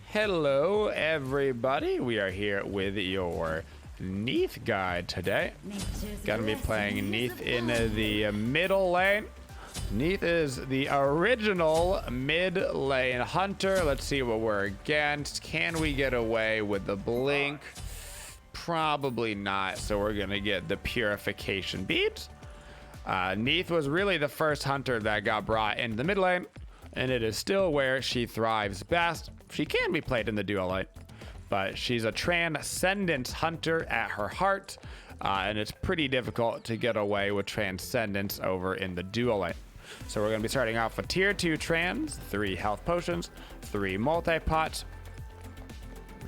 Hello everybody, we are here with your Neith guide today. Gonna be playing Neith in the middle lane. Neith is the original mid lane hunter. Let's see what we're against. Can we get away with the blink? Probably not, so we're gonna get the purification beat. Neith was really the first hunter that got brought into the mid lane, and it is still where she thrives best. She can be played in the duo lane, but she's a transcendence hunter at her heart, and it's pretty difficult to get away with transcendence over in the duo lane. So we're going to be starting off with tier 2 trans, 3 health potions, 3 multi-pots,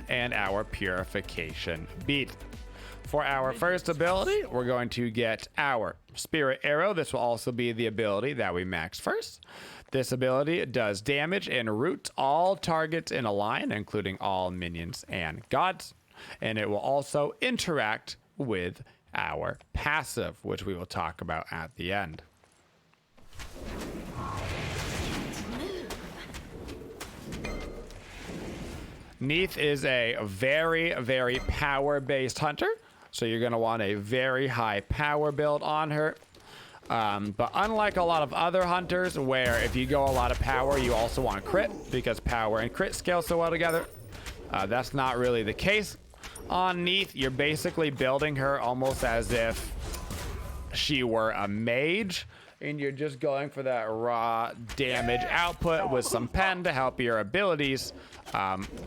and our purification beat. For our first ability, we're going to get our Spirit Arrow. This will also be the ability that we max first. This ability does damage and root all targets in a line, including all minions and gods. And it will also interact with our passive, which we will talk about at the end. Neith is a very, very power-based hunter. So you're going to want a very high power build on her. But unlike a lot of other hunters, where if you go a lot of power, you also want crit, because power and crit scale so well together. That's not really the case on Neith. You're basically building her almost as if she were a mage, and you're just going for that raw damage output with some pen to help your abilities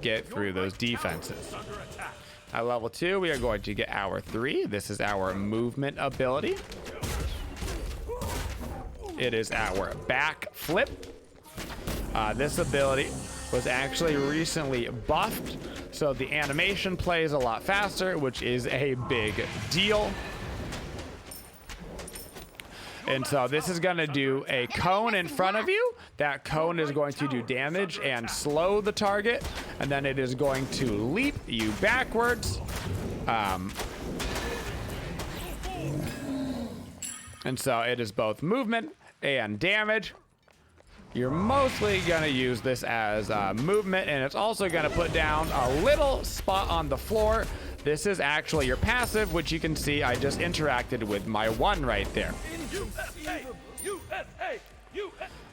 get through those defenses. At level 2, we are going to get our 3. This is our movement ability. It is our back flip. This ability was actually recently buffed, so the animation plays a lot faster, which is a big deal. And so this is going to do a cone in front of you. That cone is going to do damage and slow the target, and then it is going to leap you backwards. And so it is both movement and damage. You're mostly going to use this as movement, and it's also going to put down a little spot on the floor. This is actually your passive, which you can see I just interacted with my 1 right there.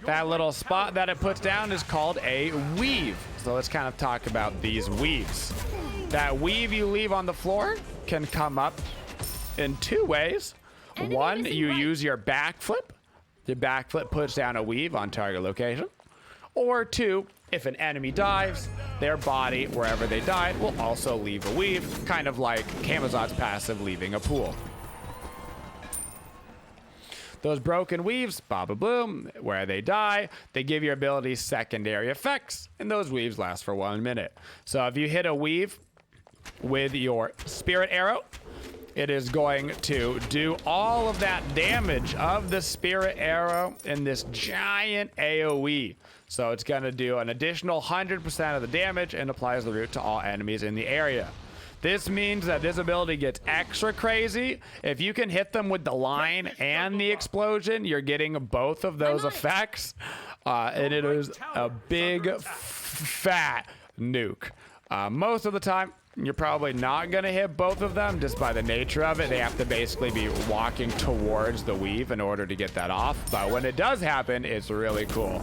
That little spot that it puts down is called a weave. So let's kind of talk about these weaves. That weave you leave on the floor can come up in 2 ways. One, you use your backflip. Your backflip puts down a weave on target location. Or 2, if an enemy dives, their body, wherever they died, will also leave a weave, kind of like Camazot's passive leaving a pool. Those broken weaves, Baba Bloom, where they die, they give your abilities secondary effects, and those weaves last for 1 minute. So if you hit a weave with your Spirit Arrow, it is going to do all of that damage of the Spirit Arrow in this giant AoE. So it's going to do an additional 100% of the damage and applies the root to all enemies in the area. This means that this ability gets extra crazy. If you can hit them with the line and the explosion, you're getting both of those effects. And it is a big, fat nuke. Most of the time, you're probably not going to hit both of them just by the nature of it. They have to basically be walking towards the weave in order to get that off. But when it does happen, it's really cool.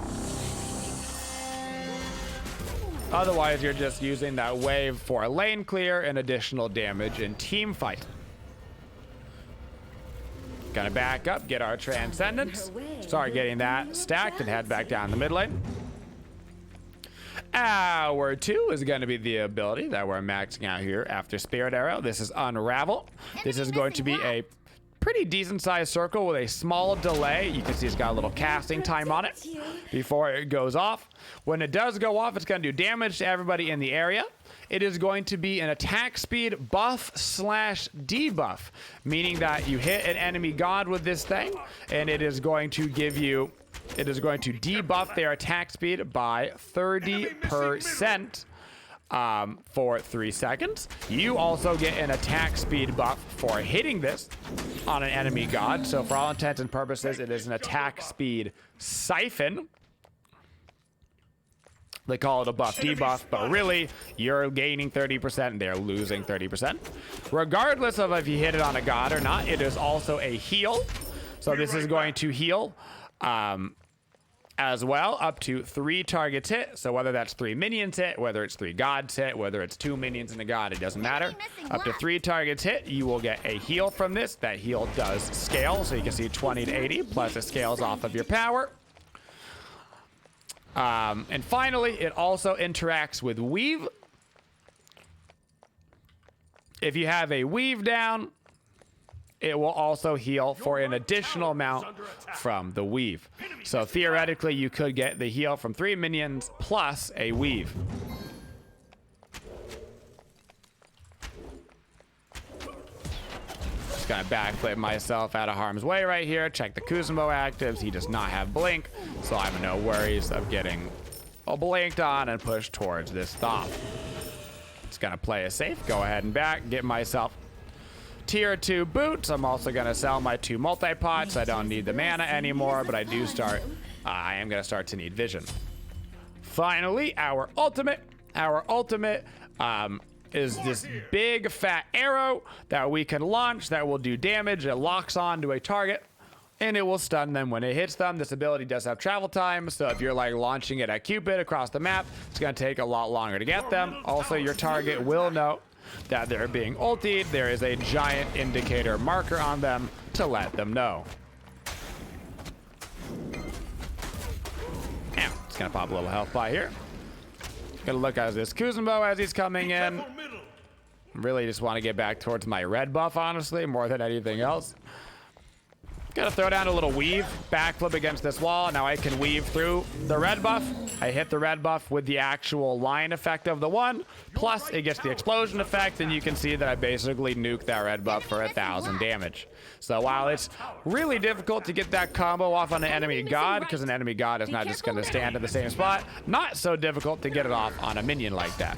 Otherwise, you're just using that wave for a lane clear and additional damage in team fight. Gonna back up, get our transcendence, start getting that stacked, and head back down the mid lane. Our 2 is going to be the ability that we're maxing out here after Spirit Arrow. This is Unravel. This is going to be a pretty decent sized circle with a small delay. You can see it's got a little casting time on it before it goes off. When it does go off, it's going to do damage to everybody in the area. It is going to be an attack speed buff / debuff, meaning that you hit an enemy god with this thing, and it is going to give you, it is going to debuff their attack speed by 30%. for 3 seconds. You also get an attack speed buff for hitting this on an enemy god. So for all intents and purposes, it is an attack speed siphon. They call it a buff debuff, but really, you're gaining 30% and they're losing 30%. Regardless of if you hit it on a god or not, it is also a heal. So this is going to heal as well, up to 3 targets hit. So whether that's 3 minions hit, whether it's 3 gods hit, whether it's 2 minions and a god, it doesn't matter. Up to 3 targets hit, you will get a heal from this. That heal does scale, so you can see 20 to 80, plus it scales off of your power. And finally, it also interacts with weave. If you have a weave down, it will also heal for an additional amount from the weave. So theoretically, you could get the heal from 3 minions plus a weave. Just gonna backflip myself out of harm's way right here. Check the Kuzenbo actives. He does not have blink, so I have no worries of getting blinked on and pushed towards this stop. Just gonna play it safe. Go ahead and back. Get myself tier 2 boots. I'm also gonna sell my 2 multi-pots. I don't need the mana anymore, but I do start. I am gonna start to need vision. Finally, our ultimate. Our ultimate is this big fat arrow that we can launch that will do damage. It locks on to a target and it will stun them when it hits them. This ability does have travel time, so if you're like launching it at Cupid across the map, it's gonna take a lot longer to get them. Also, your target will know that they're being ultied. There is a giant indicator marker on them to let them know. Now, it's gonna pop a little health by here. Gonna look at this Kuzenbo as he's coming in. Really just want to get back towards my red buff, honestly, more than anything else. Gonna throw down a little weave, backflip against this wall. Now I can weave through the red buff. I hit the red buff with the actual line effect of the one, plus it gets the explosion effect, and you can see that I basically nuked that red buff for 1,000 damage. So while it's really difficult to get that combo off on an enemy god, because an enemy god is not just gonna stand in the same spot, not so difficult to get it off on a minion like that.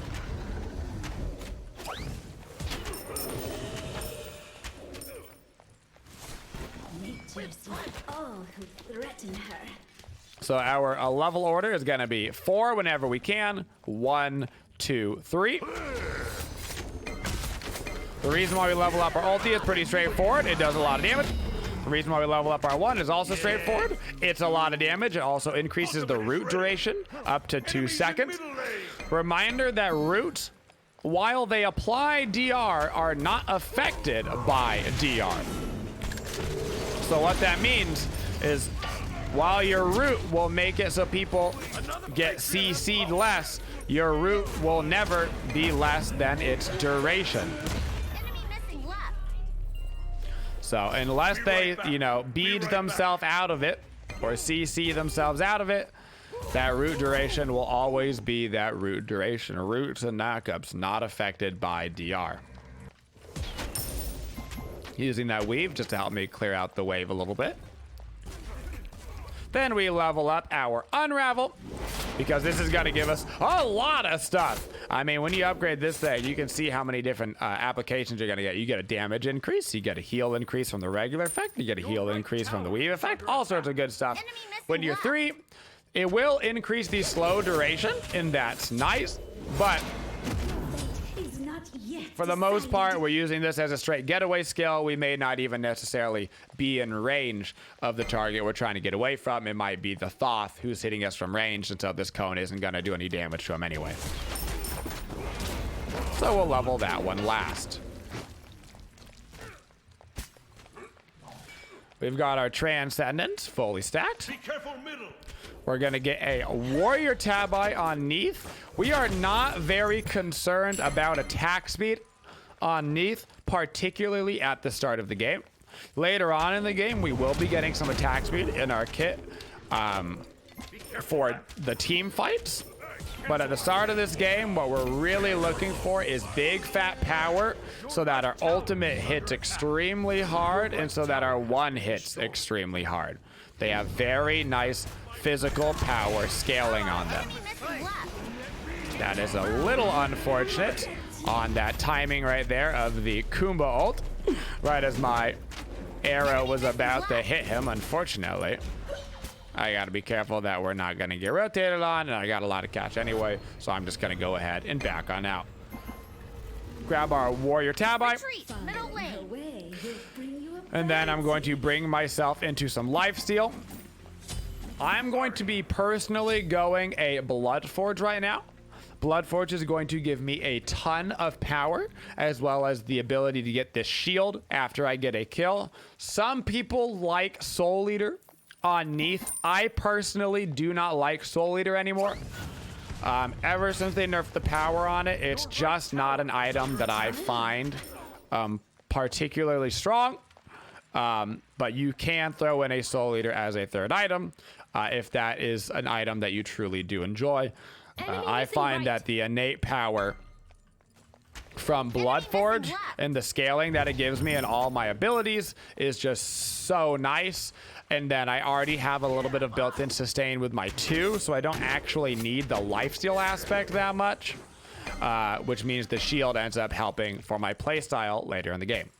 So our level order is going to be 4 whenever we can. 1, 2, 3. The reason why we level up our ulti is pretty straightforward. It does a lot of damage. The reason why we level up our 1 is also straightforward. It's a lot of damage. It also increases the root duration up to 2 seconds. Reminder that roots, while they apply DR, are not affected by DR. So what that means is while your root will make it so people get CC'd less, your root will never be less than its duration. So unless they, bead themselves out of it or CC themselves out of it, that root duration will always be that root duration. Roots and knockups not affected by DR. Using that weave just to help me clear out the wave a little bit. Then we level up our unravel, because this is going to give us a lot of stuff. I mean, when you upgrade this thing, you can see how many different applications you're going to get. You get a damage increase, you get a heal increase from the regular effect, you get a heal increase from the weave effect, all sorts of good stuff. When you're 3, it will increase the slow duration, and that's nice, but for the most part, we're using this as a straight getaway skill. We may not even necessarily be in range of the target we're trying to get away from. It might be the Thoth who's hitting us from range, and so this cone isn't going to do any damage to him anyway. So we'll level that one last. We've got our Transcendence fully stacked. Be careful, middle. We're going to get a Warrior Tabi on Neith. We are not very concerned about attack speed on Neith, particularly at the start of the game. Later on in the game, we will be getting some attack speed in our kit for the team fights. But at the start of this game, what we're really looking for is big fat power so that our ultimate hits extremely hard and so that our 1 hits extremely hard. They have very nice physical power scaling on them. That is a little unfortunate on that timing right there of the Kumba ult. Right as my arrow was about to hit him, unfortunately. I gotta be careful that we're not gonna get rotated on, and I got a lot of cash anyway, so I'm just gonna go ahead and back on out. Grab our warrior tabi, and then I'm going to bring myself into some lifesteal. I'm going to be personally going a Bloodforge right now. Bloodforge is going to give me a ton of power, as well as the ability to get this shield after I get a kill. Some people like Soul Eater on Neith. I personally do not like Soul Eater anymore. Ever since they nerfed the power on it, it's just not an item that I find particularly strong. But you can throw in a Soul Eater as a third item if that is an item that you truly do enjoy. I find that the innate power from Bloodforge and the scaling that it gives me and all my abilities is just so nice. And then I already have a little bit of built-in sustain with my 2, so I don't actually need the lifesteal aspect that much, which means the shield ends up helping for my playstyle later in the game.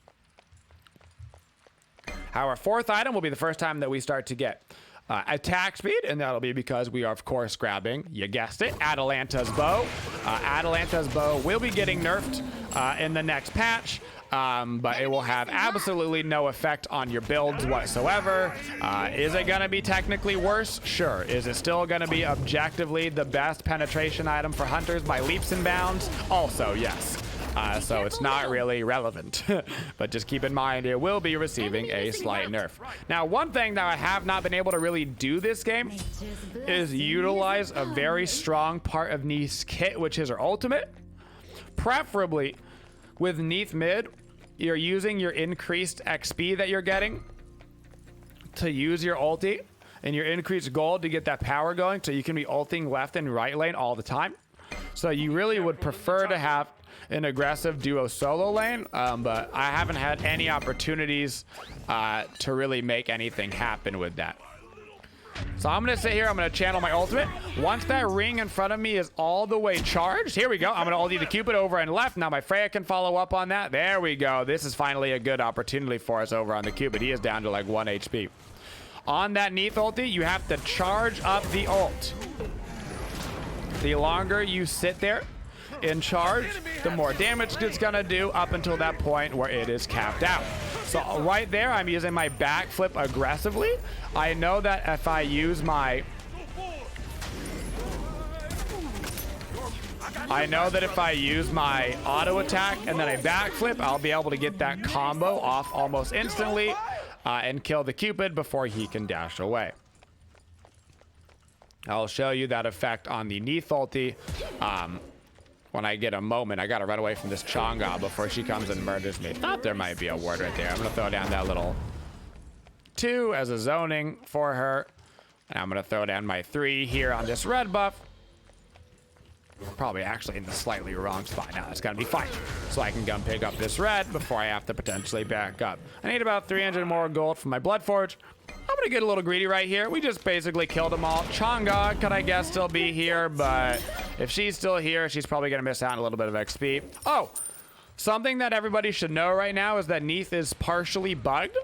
Our fourth item will be the first time that we start to get attack speed, and that'll be because we are, of course, grabbing, you guessed it, Atalanta's bow. Atalanta's bow will be getting nerfed in the next patch, but it will have absolutely no effect on your builds whatsoever. Is it going to be technically worse? Sure. Is it still going to be objectively the best penetration item for hunters by leaps and bounds? Also, yes. So it's not really relevant, but just keep in mind it will be receiving a slight nerf. Now, one thing that I have not been able to really do this game is utilize a very strong part of Neith's kit, which is her ultimate. Preferably with Neith Mid, you're using your increased XP that you're getting to use your ulti and your increased gold to get that power going, so you can be ulting left and right lane all the time. So you really would prefer to have an aggressive duo solo lane, but I haven't had any opportunities to really make anything happen with that. So I'm gonna sit here, I'm gonna channel my ultimate. Once that ring in front of me is all the way charged, here we go. I'm gonna ulti the Cupid over and left. Now my Freya can follow up on that. There we go. This is finally a good opportunity for us over on the Cupid. He is down to like 1 HP. On that Neith ulti, you have to charge up the ult. The longer you sit there in charge, the more damage it's gonna do up until that point where it is capped out. So right there, I'm using my backflip aggressively. I know that if I use my auto attack and then I backflip, I'll be able to get that combo off almost instantly and kill the Cupid before he can dash away. I'll show you that effect on the Neith ulti when I get a moment. I gotta run away from this Chang'e before she comes and murders me. Thought there might be a ward right there. I'm gonna throw down that little 2 as a zoning for her. And I'm gonna throw down my 3 here on this red buff. Probably actually in the slightly wrong spot. Now it's gonna be fine. So I can come pick up this red before I have to potentially back up. I need about 300 more gold for my Bloodforge. I'm gonna get a little greedy right here. We just basically killed them all. Chang'e could, I guess, still be here, but if she's still here, she's probably gonna miss out on a little bit of XP. Oh, something that everybody should know right now is that Neith is partially bugged.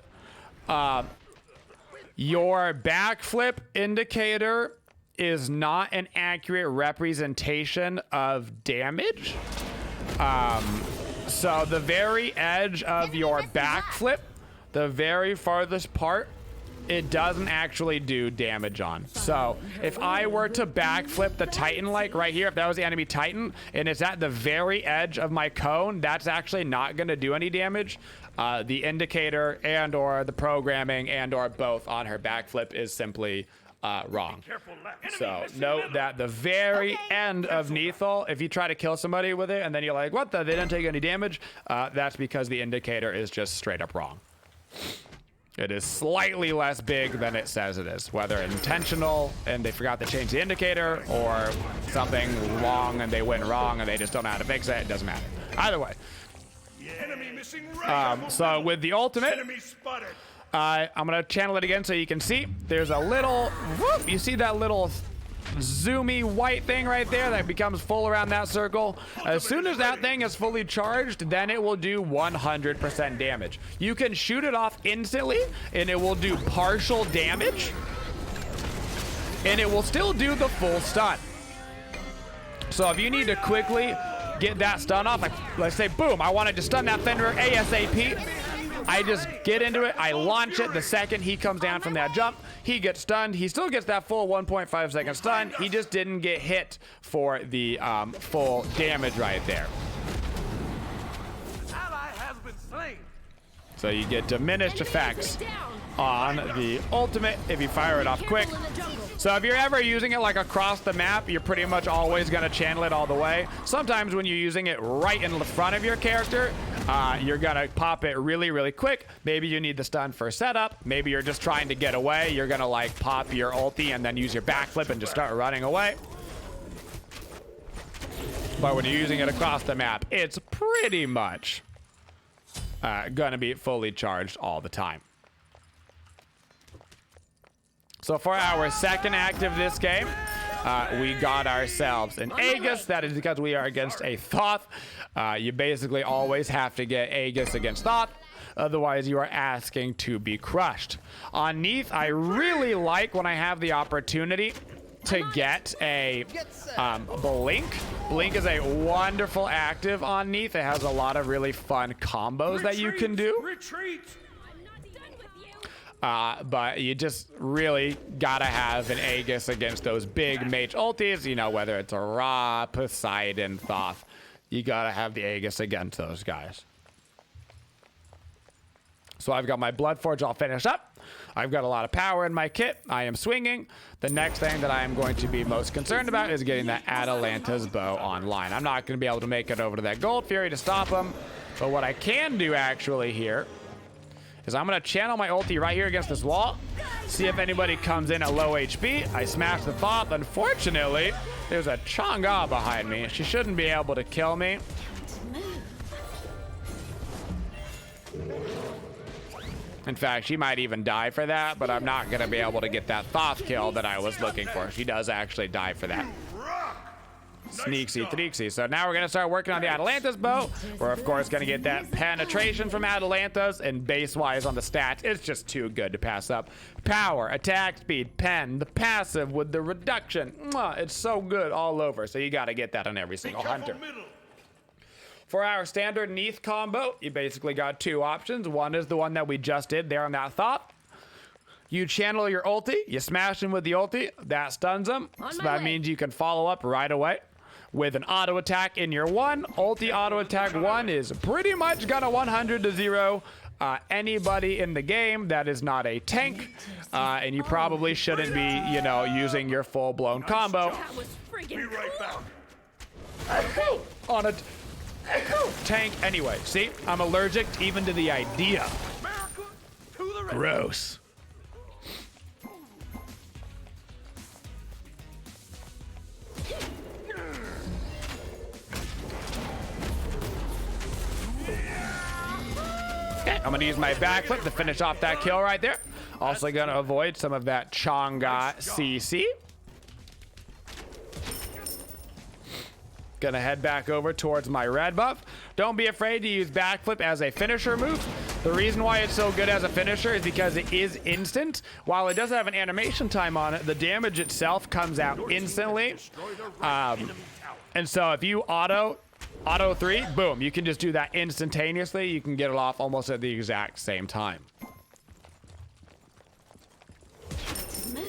Your backflip indicator is not an accurate representation of damage. So the very edge of your backflip, the very farthest part, it doesn't actually do damage on. So if I were to backflip the Titan, like right here, if that was the enemy Titan and it's at the very edge of my cone, that's actually not going to do any damage. The indicator and or the programming and or both on her backflip is simply wrong. So note that the very end of Neithal, if you try to kill somebody with it and then you're like, what the, they didn't take any damage, that's because the indicator is just straight up wrong. It is slightly less big than it says it is, whether intentional and they forgot to change the indicator or something wrong and they went wrong and they just don't know how to fix it. It doesn't matter. Either way. So with the ultimate, I'm going to channel it again so you can see. There's a little, whoop, you see that little zoomy white thing right there that becomes full around that circle. As soon as that thing is fully charged, then it will do 100% damage. You can shoot it off instantly, and it will do partial damage, and it will still do the full stun. So if you need to quickly get that stun off, like, let's say, boom, I wanted to stun that Fenrir ASAP. I just get into it, I launch it. The second he comes down from that jump, he gets stunned. He still gets that full 1.5 second stun. He just didn't get hit for the full damage right there. So you get diminished effects on the ultimate if you fire it off quick. So if you're ever using it like across the map, you're pretty much always going to channel it all the way. Sometimes when you're using it right in the front of your character, you're going to pop it really, really quick. Maybe you need the stun for setup. Maybe you're just trying to get away. You're going to like pop your ulti and then use your backflip and just start running away. But when you're using it across the map, it's pretty much going to be fully charged all the time. So for our second active this game, we got ourselves an Aegis. That is because we are against a Thoth. You basically always have to get Aegis against Thoth. Otherwise, you are asking to be crushed. On Neith, I really like when I have the opportunity to get a Blink. Blink is a wonderful active on Neith. It has a lot of really fun combos that you can do. But you just really gotta have an Aegis against those big mage ultis, you know, whether it's a Ra, Poseidon, Thoth. You gotta have the Aegis against those guys. So I've got my Bloodforge all finished up. I've got a lot of power in my kit. I am swinging. The next thing that I am going to be most concerned about is getting that Atalanta's bow online. I'm not going to be able to make it over to that Gold Fury to stop him. But what I can do actually here is I'm going to channel my ulti right here against this wall. See if anybody comes in at low HP. I smash the Thoth. Unfortunately, there's a Chang'e behind me. She shouldn't be able to kill me. In fact, she might even die for that, but I'm not going to be able to get that Thoth kill that I was looking for. She does actually die for that. Sneaksy, threaksy. So now we're going to start working on the Atalanta's bow. We're, of course, going to get that penetration from Atalanta's, and base-wise on the stats, it's just too good to pass up. Power, attack speed, pen, the passive with the reduction. Mwah, it's so good all over, so you got to get that on every single hunter. For our standard Neith combo, you basically got two options. One is the one that we just did there on that Thoth. You channel your ulti, you smash him with the ulti, that stuns him. So that means you can follow up right away with an auto attack in your one. Ulti auto attack one is pretty much gonna 100-0 anybody in the game that is not a tank. And you probably shouldn't be, you know, using your full-blown combo on a tank anyway. See, I'm allergic even to the idea. Gross. Okay, I'm gonna use my backflip to finish off that kill right there. Also gonna avoid some of that Chang'e CC. Gonna head back over towards my red buff. Don't be afraid to use backflip as a finisher move. The reason why it's so good as a finisher is because it is instant. While it does have an animation time on it, the damage itself comes out instantly. And so if you auto 3, boom, you can just do that instantaneously. You can get it off almost at the exact same time.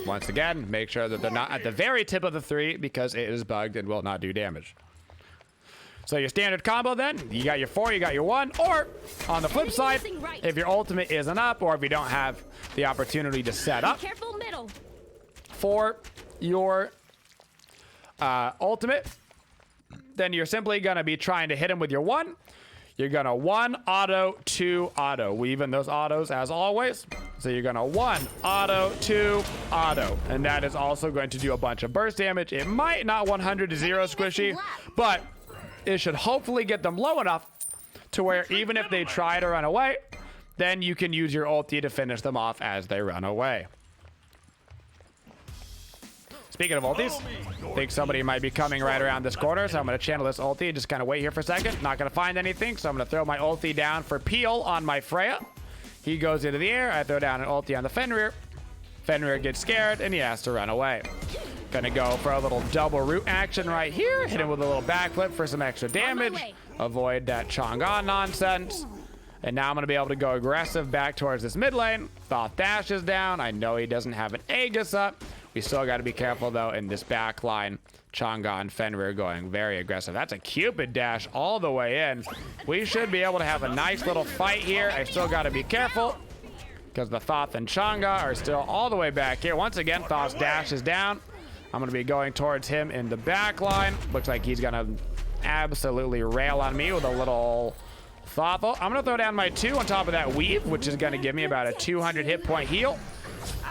Once again, make sure that they're not at the very tip of the 3 because it is bugged and will not do damage. So your standard combo then, you got your 4, you got your 1, or on the flip side, if your ultimate isn't up or if you don't have the opportunity to set up for your ultimate, then you're simply going to be trying to hit him with your 1. You're going to 1 auto, 2 auto. Weave in those autos as always. So you're going to 1 auto, 2 auto. And that is also going to do a bunch of burst damage. It might not 100-0 squishy, but it should hopefully get them low enough to where even if they try to run away, then you can use your ulti to finish them off as they run away. Speaking of ultis, I think somebody might be coming right around this corner, so I'm going to channel this ulti and just kind of wait here for a second. Not going to find anything, so I'm going to throw my ulti down for Peel on my Freya. He goes into the air. I throw down an ulti on the Fenrir. Fenrir gets scared, and he has to run away. Gonna go for a little double root action right here. Hit him with a little backflip for some extra damage. Avoid that Chang'an nonsense. And now I'm going to be able to go aggressive back towards this mid lane. Thoth Dash is down. I know he doesn't have an Aegis up. We still got to be careful, though, in this back line. Chang'an and Fenrir going very aggressive. That's a Cupid Dash all the way in. We should be able to have a nice little fight here. I still got to be careful because the Thoth and Chang'an are still all the way back here. Once again, Thoth's Dash is down. I'm going to be going towards him in the back line. Looks like he's going to absolutely rail on me with a little Thoughtful. I'm going to throw down my 2 on top of that Weave, which is going to give me about a 200 hit point heal.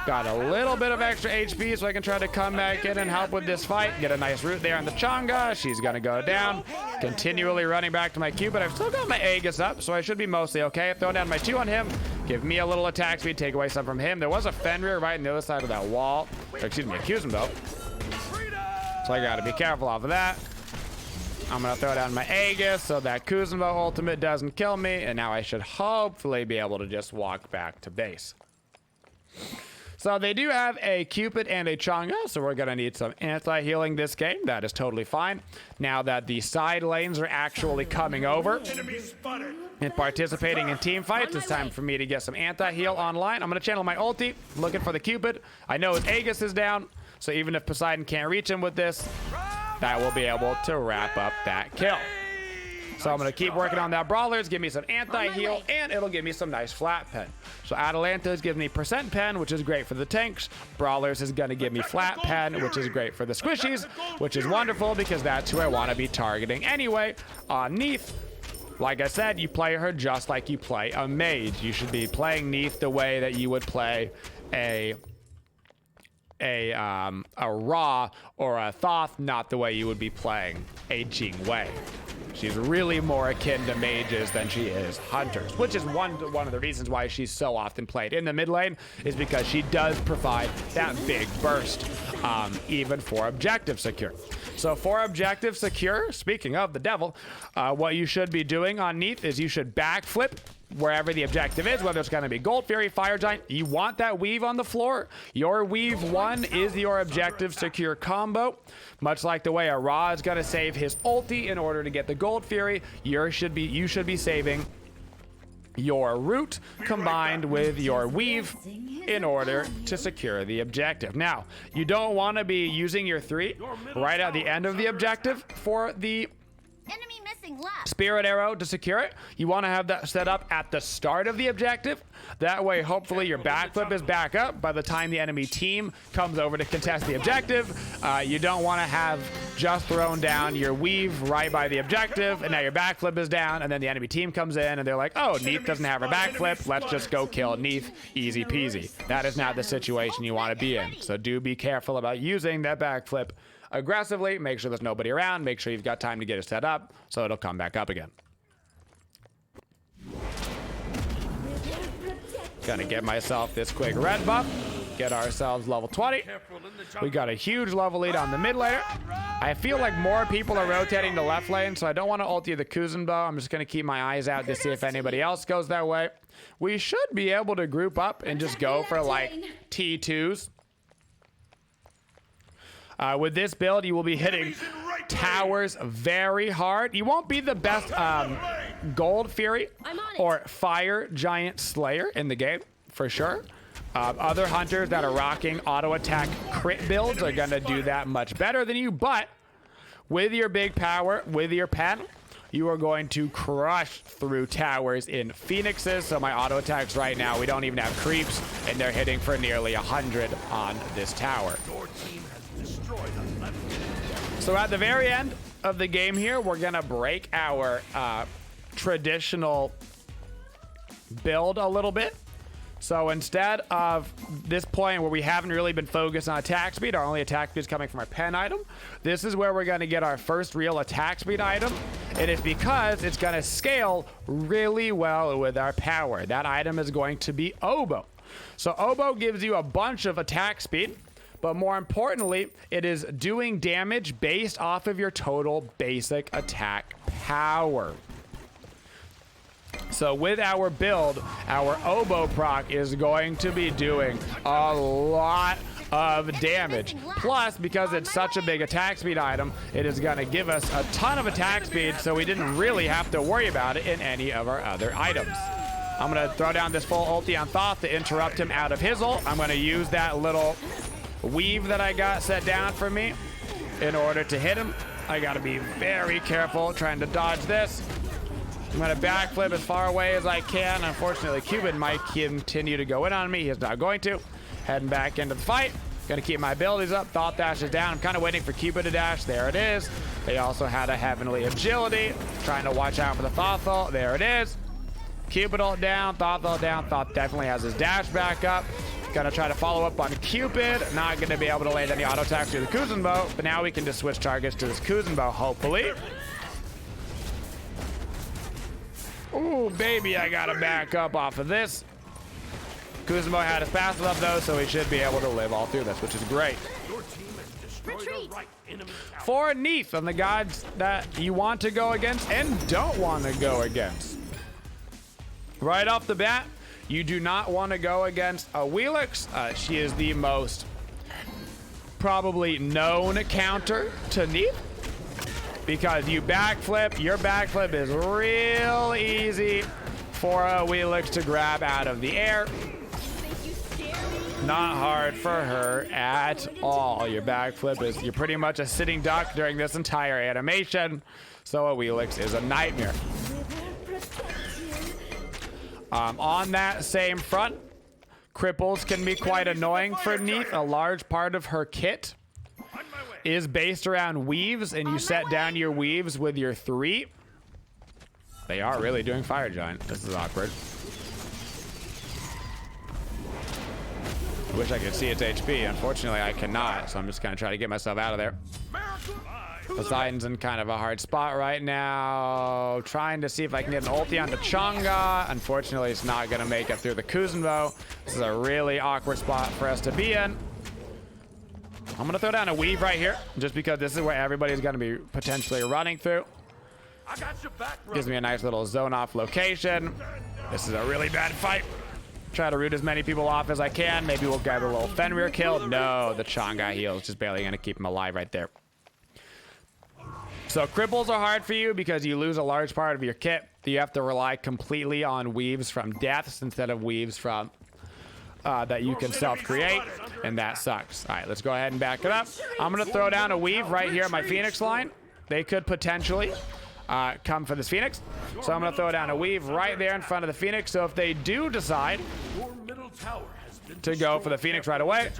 Got a little bit of extra HP, so I can try to come back in and help with this fight. Get a nice root there on the Chang'an. She's going to go down. Continually running back to my Q, but I've still got my Aegis up, so I should be mostly okay. Throw down my 2 on him. Give me a little attack speed, take away some from him. There was a Fenrir right on the other side of that wall. Or, excuse me, a Kuzenbo. So I got to be careful off of that. I'm going to throw down my Aegis so that Kuzenbo ultimate doesn't kill me, and now I should hopefully be able to just walk back to base. So they do have a Cupid and a Chang'an, so we're going to need some anti-healing this game. That is totally fine. Now that the side lanes are actually coming over and participating in team fights, it's time for me to get some anti-heal online. I'm going to channel my ulti, looking for the Cupid. I know his Aegis is down, so even if Poseidon can't reach him with this, that will be able to wrap up that kill. So I'm going to keep working on that Brawlers, give me some anti-heal, and it'll give me some nice flat pen. So Atalanta's gives me percent pen, which is great for the tanks. Brawlers is going to give me flat pen, which is great for the squishies, which is wonderful because that's who I want to be targeting anyway. Neith, like I said, you play her just like you play a mage. You should be playing Neith the way that you would play a Ra or a Thoth, not the way you would be playing a Jing Wei. She's really more akin to mages than she is hunters, which is one of the reasons why she's so often played in the mid lane, is because she does provide that big burst, even for objective secure. So for objective secure, speaking of the devil, what you should be doing on Neith is you should backflip wherever the objective is, whether it's going to be Gold Fury, Fire Giant. You want that Weave on the floor. Your Weave 1 is your objective secure combo. Much like the way a Ra is going to save his ulti in order to get the Gold Fury, you should be saving your root combined with your Weave in order to secure the objective. Now, you don't want to be using your 3 right at the end of the objective for the Enemy missing left. Spirit Arrow to secure it. You want to have that set up at the start of the objective. That way, hopefully, your backflip is back up by the time the enemy team comes over to contest the objective. You don't want to have just thrown down your Weave right by the objective, and now your backflip is down, and then the enemy team comes in, and they're like, oh, Neith doesn't have her backflip. Let's just go kill Neith. Easy peasy. That is not the situation you want to be in. So do be careful about using that backflip aggressively. Make sure there's nobody around. Make sure you've got time to get it set up so it'll come back up again. Gonna get myself this quick red buff. Get ourselves level 20. We got a huge level lead on the mid laner. I feel like more people are rotating to left lane, so I don't want to ulti the Kuzenbo. I'm just gonna keep my eyes out to see if anybody else goes that way. We should be able to group up and just go for like T2s. With this build, you will be hitting towers very hard. You won't be the best Gold Fury or Fire Giant Slayer in the game, for sure. Other hunters that are rocking auto attack crit builds are going to do that much better than you, but with your big power, with your pen, you are going to crush through towers in Phoenixes. So my auto attacks right now, we don't even have creeps, and they're hitting for nearly 100 on this tower. So at the very end of the game here, we're gonna break our traditional build a little bit. So instead of this point where we haven't really been focused on attack speed, our only attack speed is coming from our pen item, this is where we're gonna get our first real attack speed item. And it's because it's gonna scale really well with our power. That item is going to be Oboe. So Oboe gives you a bunch of attack speed, but more importantly, it is doing damage based off of your total basic attack power. So with our build, our oboe proc is going to be doing a lot of damage. Plus, because it's such a big attack speed item, it is going to give us a ton of attack speed, so we didn't really have to worry about it in any of our other items. I'm going to throw down this full ulti on Thoth to interrupt him out of his ult. I'm going to use that little weave that I got set down for me in order to hit him. I got to be very careful trying to dodge this. I'm going to backflip as far away as I can. Unfortunately, Cupid might continue to go in on me. He's not going to. Heading back into the fight. Going to keep my abilities up. Thoth dashes down. I'm kind of waiting for Cupid to dash. There it is. They also had a heavenly agility. Trying to watch out for the Thoth ult. There it is. Cupid ult down. Thoth ult down. Thoth definitely has his dash back up. Gonna try to follow up on Cupid. Not gonna be able to land any auto attacks through the Kuzenbo, but now we can just switch targets to this Kuzenbo, hopefully. Ooh, baby, I gotta back up off of this. Kuzenbo had his passive up though, so he should be able to live all through this, which is great. For Neith and the gods that you want to go against and don't want to go against. Right off the bat, you do not want to go against a Relics. She is the most probably known counter to Neith because you backflip. Your backflip is real easy for a Relics to grab out of the air. Not hard for her at all. Your backflip is, you're pretty much a sitting duck during this entire animation. So a Relics is a nightmare. On that same front, cripples can be quite annoying for Neith. A large part of her kit is based around weaves, and you set down your weaves with your 3. They are really doing Fire Giant. This is awkward. I wish I could see its HP. Unfortunately, I cannot, so I'm just gonna try to get myself out of there. Poseidon's in kind of a hard spot right now. Trying to see if I can get an ulti onto Chang'e. Unfortunately, it's not going to make it through the Kuzenbo. This is a really awkward spot for us to be in. I'm going to throw down a weave right here, just because this is where everybody's going to be potentially running through. Gives me a nice little zone off location. This is a really bad fight. Try to root as many people off as I can. Maybe we'll get a little Fenrir kill. No, the Chang'e heal is just barely going to keep him alive right there. So cripples are hard for you because you lose a large part of your kit. You have to rely completely on weaves from deaths instead of weaves from that you can self-create, and that sucks. All right, let's go ahead and back it up. I'm going to throw down a weave right here at my Phoenix line. They could potentially come for this Phoenix. So I'm going to throw down a weave right there in front of the Phoenix. So if they do decide to go for the Phoenix right away,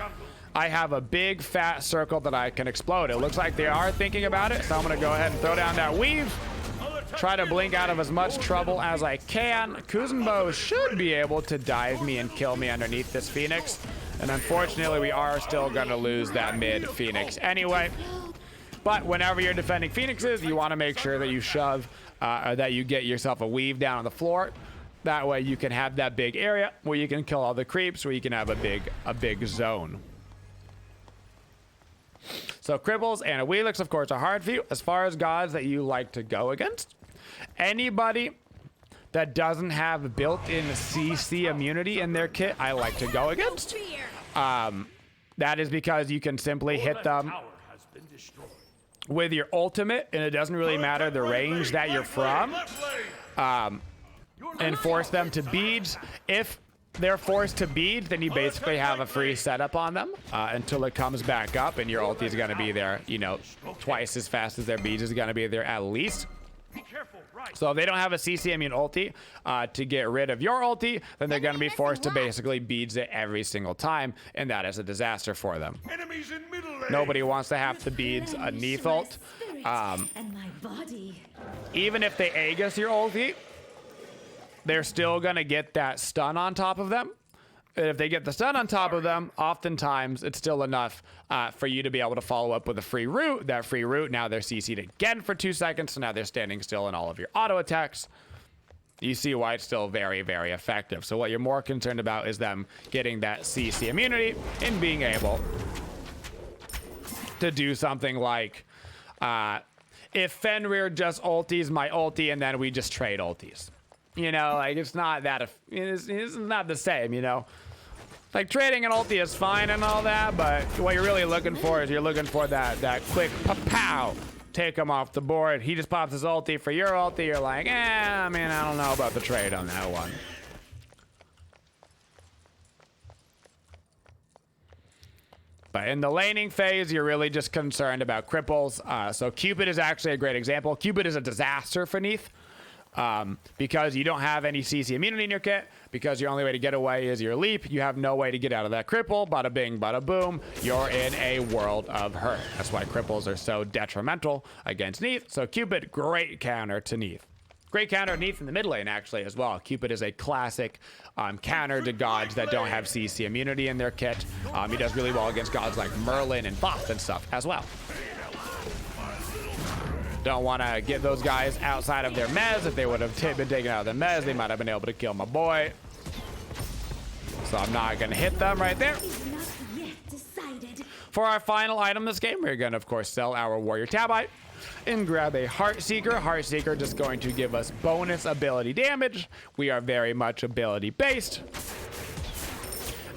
I have a big fat circle that I can explode. It looks like they are thinking about it, so I'm gonna go ahead and throw down that weave. Try to blink out of as much trouble as I can. Kuzenbo should be able to dive me and kill me underneath this Phoenix. And unfortunately, we are still gonna lose that mid Phoenix anyway. But whenever you're defending Phoenixes, you wanna make sure that you shove, or that you get yourself a weave down on the floor. That way you can have that big area where you can kill all the creeps, where you can have a big zone. So cripples and a Relics, of course, are hard for you. As far as gods that you like to go against, anybody that doesn't have built-in CC immunity in their kit, I like to go against. That is because you can simply hit them with your ultimate, and it doesn't really matter the range that you're from, and force them to beads. If they're forced to bead, then you basically have a free setup on them until it comes back up, and your ulti is going to be there, you know, twice as fast as their beads is going to be there at least. So if they don't have a CC immune ulti to get rid of your ulti, then they're going to be forced to basically beads it every single time, and that is a disaster for them. Nobody wants to have to beads a Neith ult. Even if they Aegis your ulti, they're still going to get that stun on top of them. And if they get the stun on top of them, oftentimes it's still enough for you to be able to follow up with a free root. That free root, now they're CC'd again for 2 seconds, so now they're standing still in all of your auto attacks. You see why it's still very, very effective. So what you're more concerned about is them getting that CC immunity and being able to do something like if Fenrir just ulties my ulti and then we just trade ultis. You know, like it's not that, it's not the same, you know? Like trading an ulti is fine and all that, but what you're really looking for is you're looking for that quick pow, take him off the board. He just pops his ulti for your ulti. You're like, I mean, I don't know about the trade on that one. But in the laning phase, you're really just concerned about cripples. So Cupid is actually a great example. Cupid is a disaster for Neith. Because you don't have any CC immunity in your kit, because your only way to get away is your leap, you have no way to get out of that cripple. Bada bing, bada boom, you're in a world of hurt. That's why cripples are so detrimental against Neith. So Cupid, great counter to Neith. Great counter to Neith in the mid lane, actually, as well. Cupid is a classic counter to gods that don't have CC immunity in their kit. He does really well against gods like Merlin and Thoth and stuff as well. Don't want to get those guys outside of their mez. If they would have been taken out of the mez, they might have been able to kill my boy. So I'm not going to hit them right there. For our final item this game, we're going to, of course, sell our Warrior Tabite and grab a Heartseeker. Heartseeker just going to give us bonus ability damage. We are very much ability based.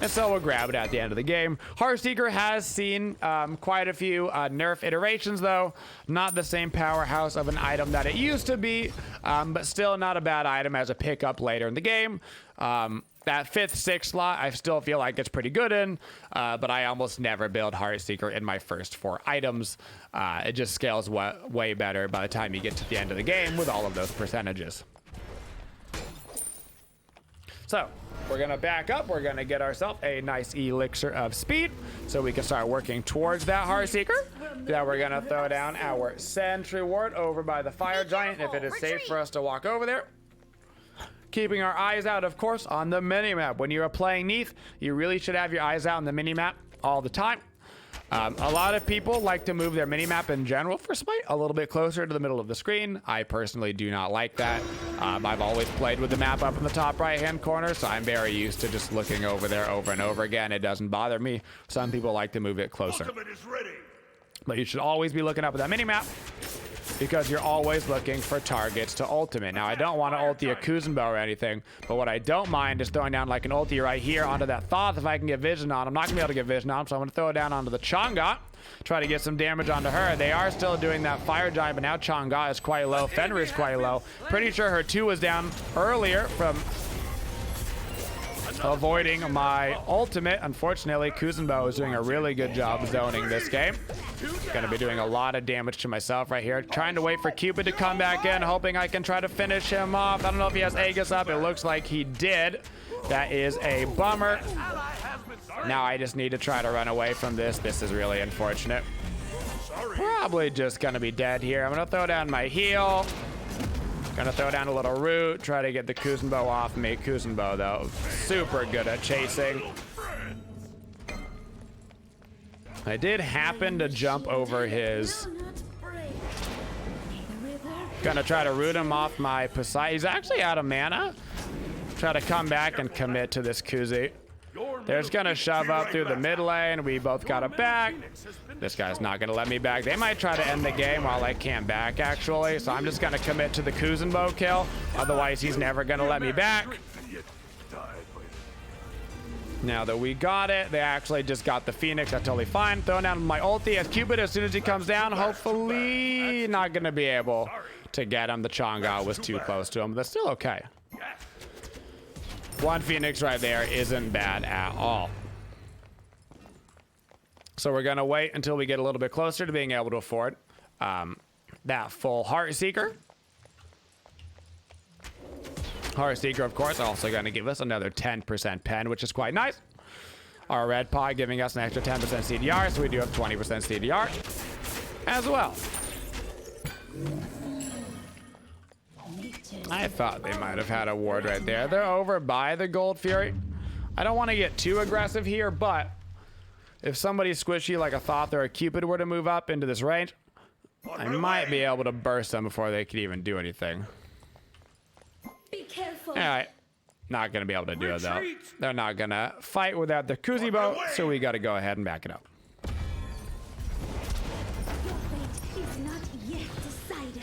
And so we'll grab it at the end of the game. Heartseeker has seen quite a few nerf iterations, though. Not the same powerhouse of an item that it used to be, but still not a bad item as a pickup later in the game. That 5th, 6th slot, I still feel like it's pretty good in, but I almost never build Heartseeker in my first 4 items. It just scales way better by the time you get to the end of the game with all of those percentages. So we're going to back up. We're going to get ourselves a nice elixir of speed so we can start working towards that Heartseeker. Then we're going to throw down our sentry ward over by the fire giant if it is safe for us to walk over there. Keeping our eyes out, of course, on the minimap. When you're playing Neith, you really should have your eyes out on the minimap all the time. A lot of people like to move their minimap in general for Smite a little bit closer to the middle of the screen. I personally do not like that. I've always played with the map up in the top right-hand corner, so I'm very used to just looking over there over and over again. It doesn't bother me. Some people like to move it closer. But you should always be looking up at that minimap, because you're always looking for targets to ultimate. Now, I don't want to ulti a Kuzenbo or anything, but what I don't mind is throwing down like an ulti right here onto that Thoth if I can get vision on. I'm not going to be able to get vision on, so I'm going to throw it down onto the Chang'e, try to get some damage onto her. They are still doing that fire giant, but now Chang'e is quite low. Fenrir is quite low. Pretty sure her 2 was down earlier from avoiding my ultimate. Unfortunately, Kuzenbo is doing a really good job zoning this game. Gonna be doing a lot of damage to myself right here. Trying to wait for Cupid to come back in, hoping I can try to finish him off. I don't know if he has Aegis up. It looks like he did. That is a bummer. Now I just need to try to run away from this. This is really unfortunate. Probably just gonna be dead here. I'm gonna throw down my heal. Gonna throw down a little root, try to get the Kuzenbo off me. Kuzenbo, though, super good at chasing. I did happen to jump over his... Gonna try to root him off my Poseidon. He's actually out of mana. Try to come back and commit to this Kuzi. They're just gonna shove up through the mid lane. We both got it back. This guy's not gonna let me back. They might try to end the game while I can't back, actually. So I'm just gonna commit to the Kuzenbo kill. Otherwise, he's never gonna let me back. Now that we got it, they actually just got the Phoenix. That's totally fine. Throwing down my ulti as Cupid as soon as he comes down. Hopefully not gonna be able to get him. The Chang'e was too close to him, but that's still okay. 1 Phoenix right there isn't bad at all. So we're gonna wait until we get a little bit closer to being able to afford that full Heartseeker. Heartseeker, of course, also gonna give us another 10% pen, which is quite nice. Our red pod giving us an extra 10% CDR, so we do have 20% CDR as well. I thought they might have had a ward right there. They're over by the Gold Fury. I don't want to get too aggressive here, but if somebody squishy like a Thoth or a Cupid were to move up into this range, I might be able to burst them before they could even do anything. Be careful. All right. Not going to be able to do it, though. They're not going to fight without the Kuzenbo, so we got to go ahead and back it up.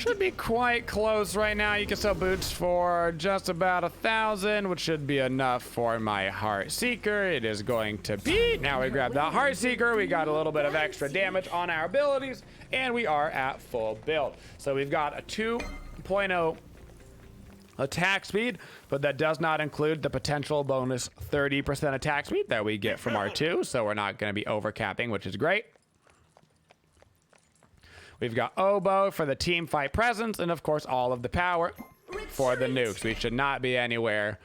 Should be quite close right now. You can sell boots for just about 1,000, which should be enough for my Heart Seeker. It is going to be. Now we grab the Heart Seeker. We got a little bit of extra damage on our abilities, and we are at full build. So we've got a 2.0 attack speed, but that does not include the potential bonus 30% attack speed that we get from R2. So we're not going to be overcapping, which is great. We've got Oboe for the team fight presence, and of course all of the power for the nukes. We should not be anywhere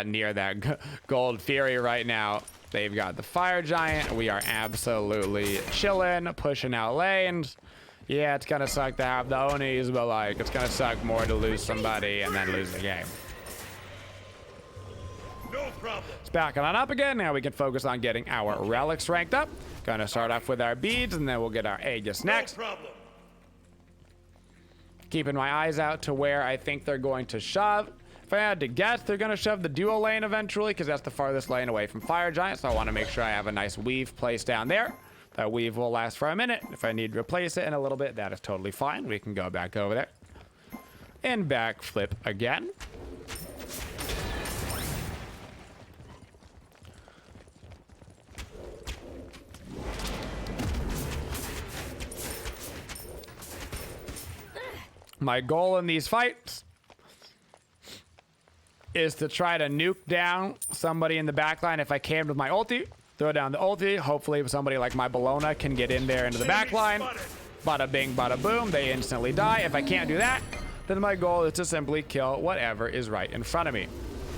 near that gold fury right now. They've got the fire giant. We are absolutely chilling, pushing out lanes. Yeah, it's gonna suck to have the Onis, but like it's gonna suck more to lose somebody and then lose the game. No problem. It's backing on up again. Now we can focus on getting our relics ranked up. Gonna start off with our beads, and then we'll get our Aegis next. No problem. Keeping my eyes out to where I think they're going to shove. If I had to guess, they're going to shove the duo lane eventually, because that's the farthest lane away from Fire Giant, so I want to make sure I have a nice weave placed down there. That weave will last for a minute. If I need to replace it in a little bit, that is totally fine. We can go back over there. And backflip again. My goal in these fights is to try to nuke down somebody in the backline if I can with my ulti. Throw down the ulti. Hopefully somebody like my Bologna can get in there into the backline. Bada bing, bada boom. They instantly die. If I can't do that, then my goal is to simply kill whatever is right in front of me.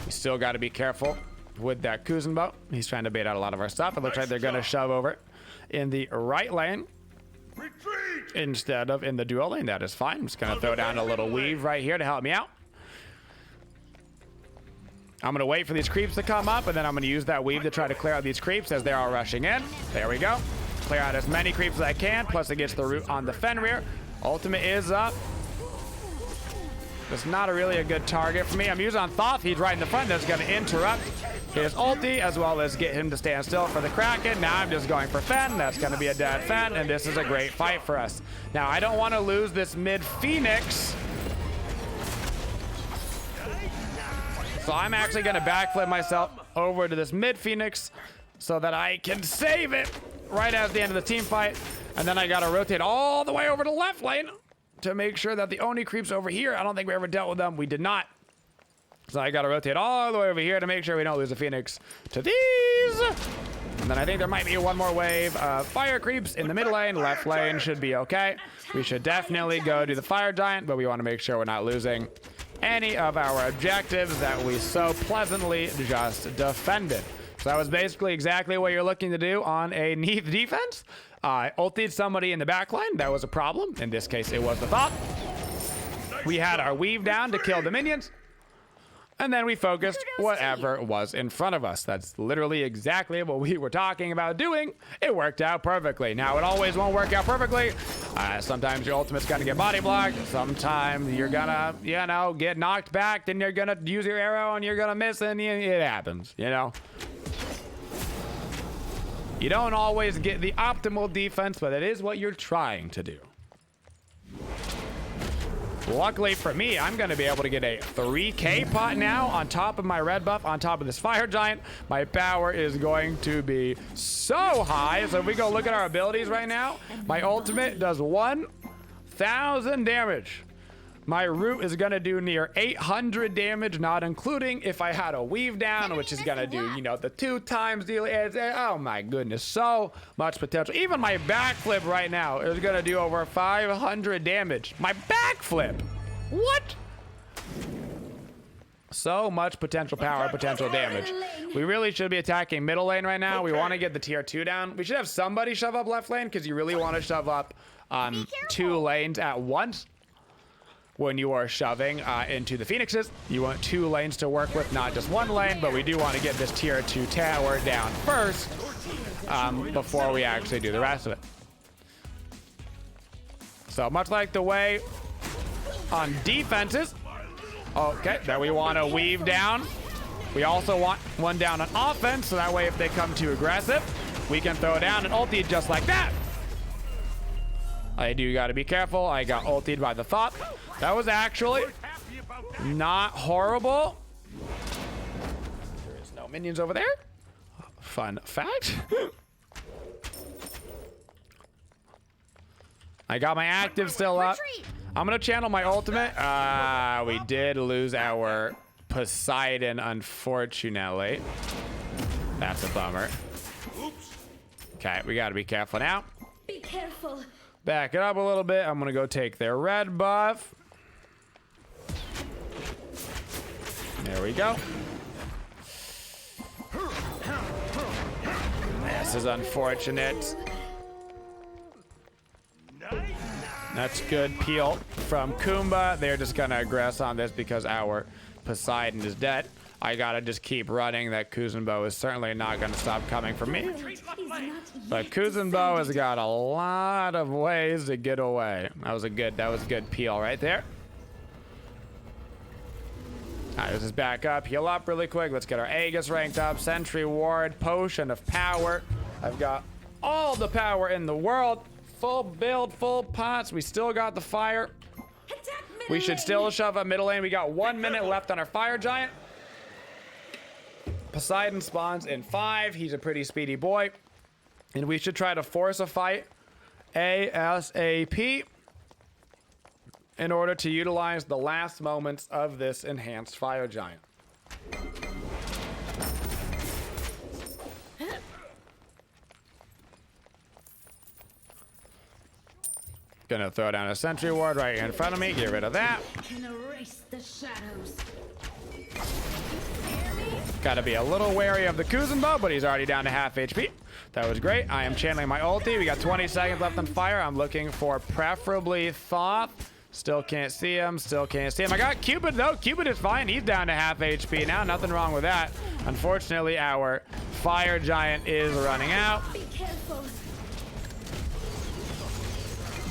We still got to be careful with that Kuzenbo. He's trying to bait out a lot of our stuff. It looks like they're going to shove over in the right lane. Retreat! Instead of in the duo lane. That is fine. I'm just gonna throw down a little weave right here to help me out. I'm gonna wait for these creeps to come up, and then I'm gonna use that weave to try to clear out these creeps as they're all rushing in. There we go. Clear out as many creeps as I can, plus it gets the root on the Fenrir. Ultimate is up. It's not really a good target for me. I'm using on Thoth. He's right in the front. That's gonna interrupt his ulti, as well as get him to stand still for the Kraken. Now I'm just going for Fen. That's going to be a dead Fen, and this is a great fight for us. Now, I don't want to lose this mid Phoenix, so I'm actually going to backflip myself over to this mid Phoenix so that I can save it right at the end of the team fight. And then I got to rotate all the way over to left lane to make sure that the Oni creeps over here. I don't think we ever dealt with them. We did not. So I gotta rotate all the way over here to make sure we don't lose the Phoenix to these. And then I think there might be one more wave of fire creeps in the mid lane. Left lane should be okay. We should definitely go to the Fire Giant, but we want to make sure we're not losing any of our objectives that we so pleasantly just defended. So that was basically exactly what you're looking to do on a Neith defense. I ultied somebody in the backline. That was a problem. In this case, it was the Thought. We had our weave down to kill the minions. And then we focused whatever was in front of us. That's literally exactly what we were talking about doing. It worked out perfectly. Now, it always won't work out perfectly. Sometimes your ultimate's gonna get body blocked. Sometimes you're gonna, you know, get knocked back. Then you're gonna use your arrow and you're gonna miss, and it happens, you know? You don't always get the optimal defense, but it is what you're trying to do. Luckily for me, I'm going to be able to get a 3K pot now on top of my red buff, on top of this Fire Giant. My power is going to be so high. So if we go look at our abilities right now, my ultimate does 1,000 damage. My root is going to do near 800 damage, not including if I had a weave down, which is going to do, you know, the 2 times deal. Oh my goodness, so much potential. Even my backflip right now is going to do over 500 damage. My backflip, what? So much potential power, potential damage. We really should be attacking middle lane right now. We want to get the tier 2 down. We should have somebody shove up left lane, because you really want to shove up 2 lanes at once. When you are shoving into the Phoenixes, you want 2 lanes to work with, not just 1 lane, but we do want to get this tier 2 tower down first before we actually do the rest of it. So much like the way on defenses, okay, that we want to weave down. We also want one down on offense, so that way if they come too aggressive, we can throw down an ulti just like that. I do got to be careful. I got ultied by the thought. That was actually Happy about that? not horrible. There is no minions over there. Fun fact. I got my active still up. Retreat. I'm gonna channel my ultimate. We did lose our Poseidon, unfortunately. That's a bummer. Oops. Okay, we gotta be careful now. Be careful. Back it up a little bit. I'm gonna go take their red buff. There we go. This is unfortunate. Nice. That's good peel from Kumba. They're just gonna aggress on this because our Poseidon is dead. I gotta just keep running. That Kuzenbo is certainly not gonna stop coming for me. But Kuzenbo has got a lot of ways to get away. That was a good peel right there. All right, let's just back up, heal up really quick. Let's get our Aegis ranked up. Sentry Ward, Potion of Power. I've got all the power in the world. Full build, full pots. We still got the fire. We should still shove up middle lane. We got 1 minute left on our fire giant. Poseidon spawns in 5. He's a pretty speedy boy. And we should try to force a fight ASAP in order to utilize the last moments of this enhanced fire giant. Gonna throw down a sentry ward right here in front of me. Get rid of that. Can erase the shadows. Gotta be a little wary of the Kuzenbo, but he's already down to half HP. That was great. I am channeling my ulti. We got 20 seconds left on fire. I'm looking for preferably Thoth. Still can't see him. Still can't see him. I got Cupid though. Cupid is fine. He's down to half HP now. Nothing wrong with that. Unfortunately, our fire giant is running out. Be careful.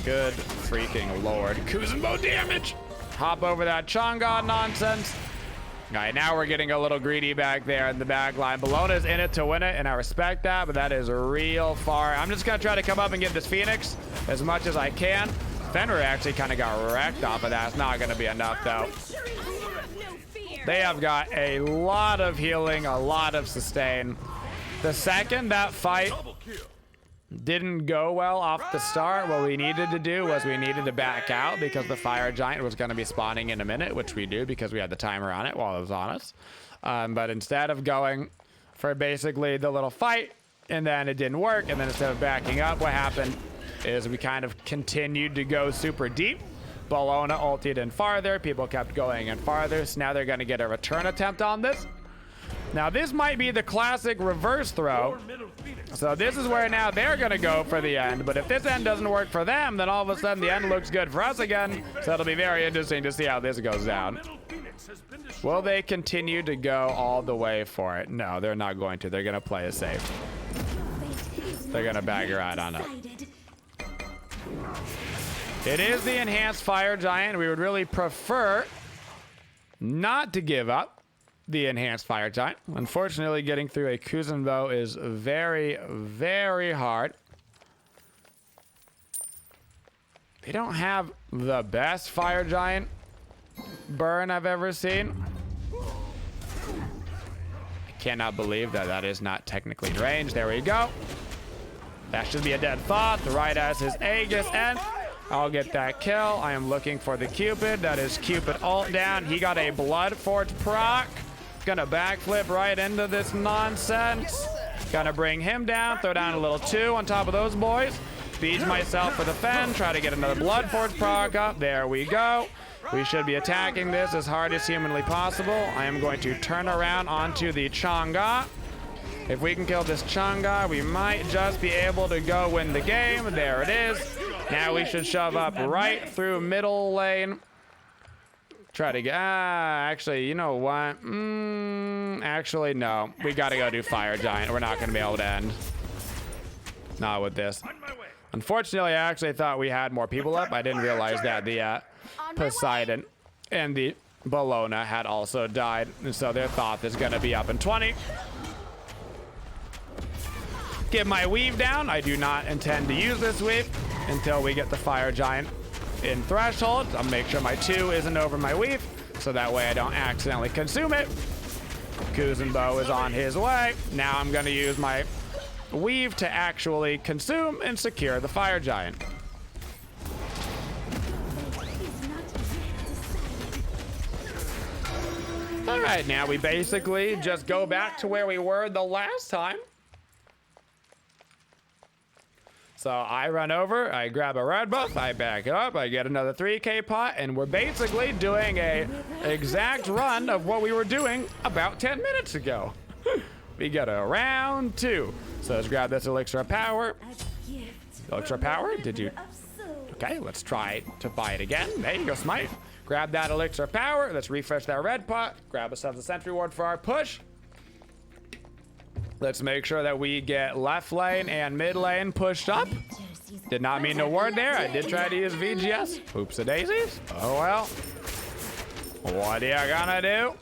Good freaking lord. Kuzenbo damage. Hop over that Chang'e nonsense. All right, now we're getting a little greedy back there in the back line. Bellona's in it to win it, and I respect that, but that is real far. I'm just going to try to come up and get this Phoenix as much as I can. Fenrir actually kind of got wrecked off of that. It's not going to be enough, though. They have got a lot of healing, a lot of sustain. The second that fight Double kill. didn't go well off the start, what we needed to do was we needed to back out because the fire giant was going to be spawning in a minute, which we do because we had the timer on it while it was on us. But instead of going for basically the little fight and then it didn't work, and then instead of backing up, what happened is we kind of continued to go super deep. Bellona ulted in farther, people kept going in farther, so now they're going to get a return attempt on this. Now this might be the classic reverse throw. So this is where now they're gonna go for the end, but if this end doesn't work for them, then all of a sudden the end looks good for us again. So it'll be very interesting to see how this goes down. Will they continue to go all the way for it? No, they're not going to. They're gonna play it safe. They're gonna bag her out on it. It is the enhanced fire giant. We would really prefer not to give up the enhanced fire giant. Unfortunately, getting through a Kuzenbo is very, very hard. They don't have the best fire giant burn I've ever seen. I cannot believe that that is not technically range. There we go. That should be a dead Thoth right as his Aegis ends. I'll get that kill. I am looking for the Cupid. That is Cupid ult down. He got a Blood Forge proc. Gonna backflip right into this nonsense. Gonna bring him down, throw down a little 2 on top of those boys. Beach myself for the Fen, try to get another Blood Forge proc up. There we go. We should be attacking this as hard as humanly possible. I am going to turn around onto the Chang'e. If we can kill this Chang'e, we might just be able to go win the game. There it is. Now we should shove up right through middle lane. Try to get, actually, you know what? Actually, no. We gotta go do fire giant. We're not gonna be able to end. Not with this. Unfortunately, I actually thought we had more people up. I didn't realize that the Poseidon and the Bellona had also died. And so their Thoth is gonna be up in 20. Get my weave down. I do not intend to use this weave. until we get the fire giant in threshold. I'll make sure my 2 isn't over my weave, so that way I don't accidentally consume it. Kuzenbo is on his way. Now I'm going to use my weave to actually consume and secure the fire giant. All right, now we basically just go back to where we were the last time. So I run over, I grab a red buff, I back it up, I get another 3k pot, and we're basically doing a exact run of what we were doing about 10 minutes ago. We got a round 2. So let's grab this elixir of power. Elixir of power, did you? Okay, let's try to buy it again. There you go, Smite. Grab that elixir of power. Let's refresh that red pot. Grab ourselves a sentry ward for our push. Let's make sure that we get left lane and mid lane pushed up. Did not mean to ward there. I did try to use VGS. Oops a daisies. Oh well. What are you gonna do?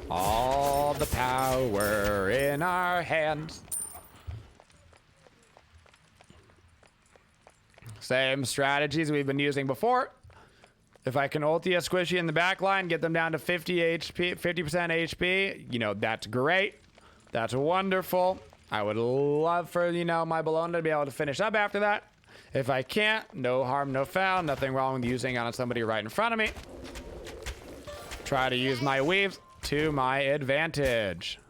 All the power in our hands. Same strategies we've been using before. If I can ulti a squishy in the back line, get them down to 50 HP, 50% HP, you know, that's great. That's wonderful. I would love for, you know, my Bologna to be able to finish up after that. If I can't, no harm, no foul. Nothing wrong with using on somebody right in front of me. Try to use my weaves to my advantage.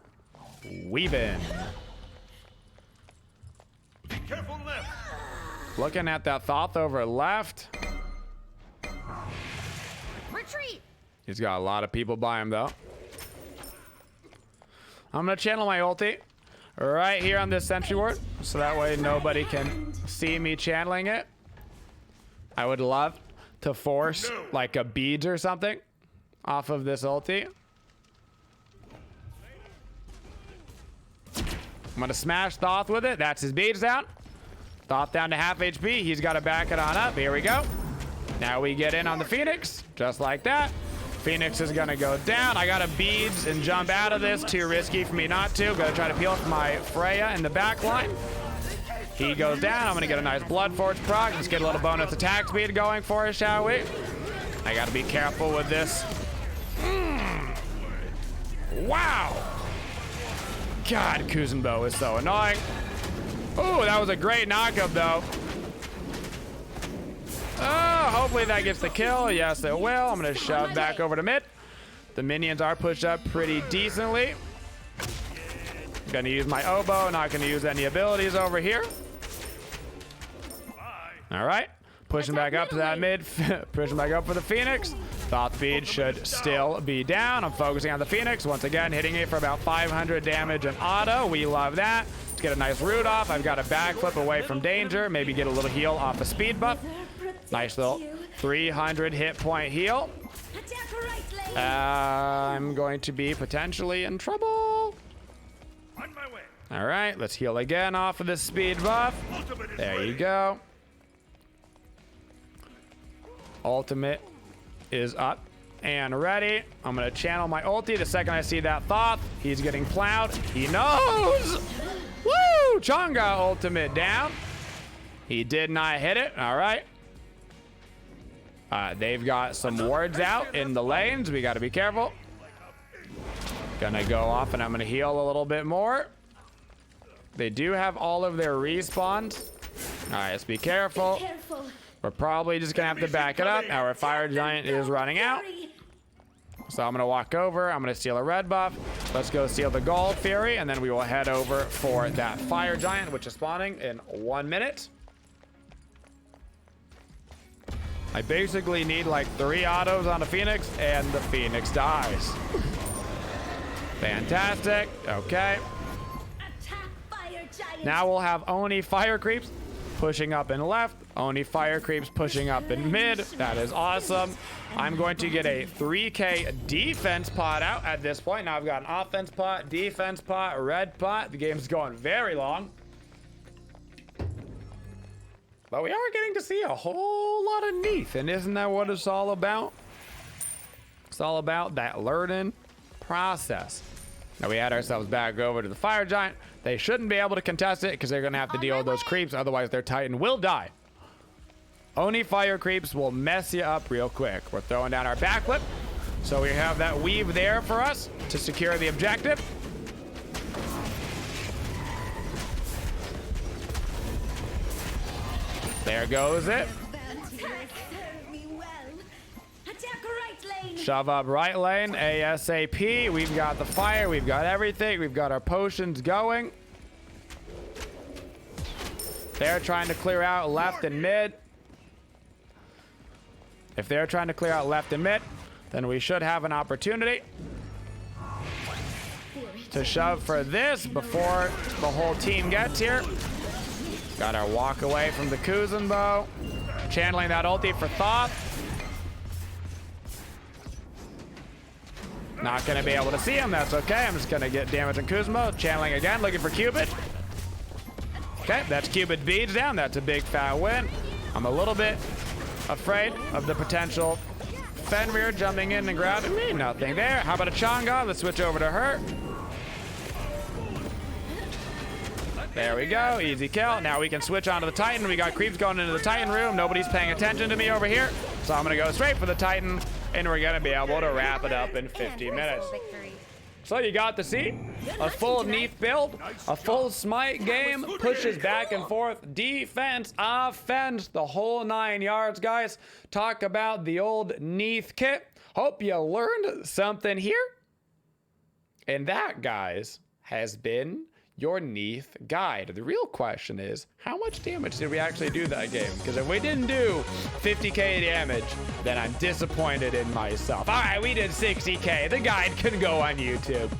Weaving. Be careful left. Looking at that Thoth over left. Retreat. He's got a lot of people by him, though. I'm going to channel my ulti right here on this sentry ward, so that way nobody can see me channeling it. I would love to force, like, a beads or something off of this ulti. I'm going to smash Thoth with it. That's his beads down. Thoth down to half HP. He's got to back it on up. Here we go. Now we get in on the Phoenix, just like that. Phoenix is gonna go down. I got to beads and jump out of this. Too risky for me not to. Gonna try to peel off my Freya in the back line. He goes down. I'm gonna get a nice Blood Forge proc. Let's get a little bonus attack speed going for us, shall we? I gotta be careful with this. Wow. God, Kuzenbo is so annoying. Oh, that was a great knockup, though. Oh, hopefully that gets the kill. Yes, it will. I'm going to shove back over to mid. The minions are pushed up pretty decently. Going to use my oboe. Not going to use any abilities over here. All right. Pushing back up to that mid. Pushing back up for the Phoenix. Thoth speed should still be down. I'm focusing on the Phoenix. Once again, hitting it for about 500 damage and auto. We love that. Let's get a nice root off. I've got a backflip away from danger. Maybe get a little heal off a speed buff. Nice little 300 hit point heal. I'm going to be potentially in trouble. On my way. All right, let's heal again off of this speed buff. There you go. Ultimate is up and ready. I'm going to channel my ulti. The second I see that Thoth, he's getting plowed. He knows. Woo! Chonga ultimate down. He did not hit it. All right. They've got some wards out in the lanes. We got to be careful. Gonna go off and I'm gonna heal a little bit more. They do have all of their respawns. All right, let's be careful. We're probably just gonna have to back it up. Our fire giant is running out. So I'm gonna walk over. I'm gonna steal a red buff. Let's go steal the gold fury, and then we will head over for that fire giant, which is spawning in 1 minute. I basically need like 3 autos on a Phoenix, and the Phoenix dies. Fantastic. Okay. Now we'll have Oni fire creeps pushing up in left. Oni fire creeps pushing up in mid. That is awesome. I'm going to get a 3k defense pot out at this point. Now I've got an offense pot, defense pot, red pot. The game's going very long. But we are getting to see a whole lot of Neith, and isn't that what it's all about? It's all about that learning process. Now we add ourselves back over to the fire giant. They shouldn't be able to contest it because they're going to have to deal with those creeps. Otherwise, their Titan will die. Only fire creeps will mess you up real quick. We're throwing down our backflip. So we have that weave there for us to secure the objective. There goes it. Shove up right lane, ASAP. We've got the fire, we've got everything. We've got our potions going. They're trying to clear out left and mid. If they're trying to clear out left and mid, then we should have an opportunity to shove for this before the whole team gets here. Got our walk away from the Kuzenbo. Channeling that ulti for Thoth. Not going to be able to see him. That's okay. I'm just going to get damage on Kuzenbo. Channeling again, looking for Cupid. Okay, that's Cupid beads down. That's a big fat win. I'm a little bit afraid of the potential Fenrir jumping in and grabbing me. Nothing there. How about a Chang'e? Let's switch over to her. There we go. Easy kill. Now we can switch onto the Titan. We got creeps going into the Titan room. Nobody's paying attention to me over here. So I'm going to go straight for the Titan. And we're going to be able to wrap it up in 50 minutes. So you got to see a full Neith build, a full Smite game, pushes back and forth, defense, offense, the whole 9 yards, guys. Talk about the old Neith kit. Hope you learned something here. And that, guys, has been your Neith guide. The real question is, how much damage did we actually do that game? Because if we didn't do 50k damage, then I'm disappointed in myself. All right, we did 60k. The guide can go on YouTube.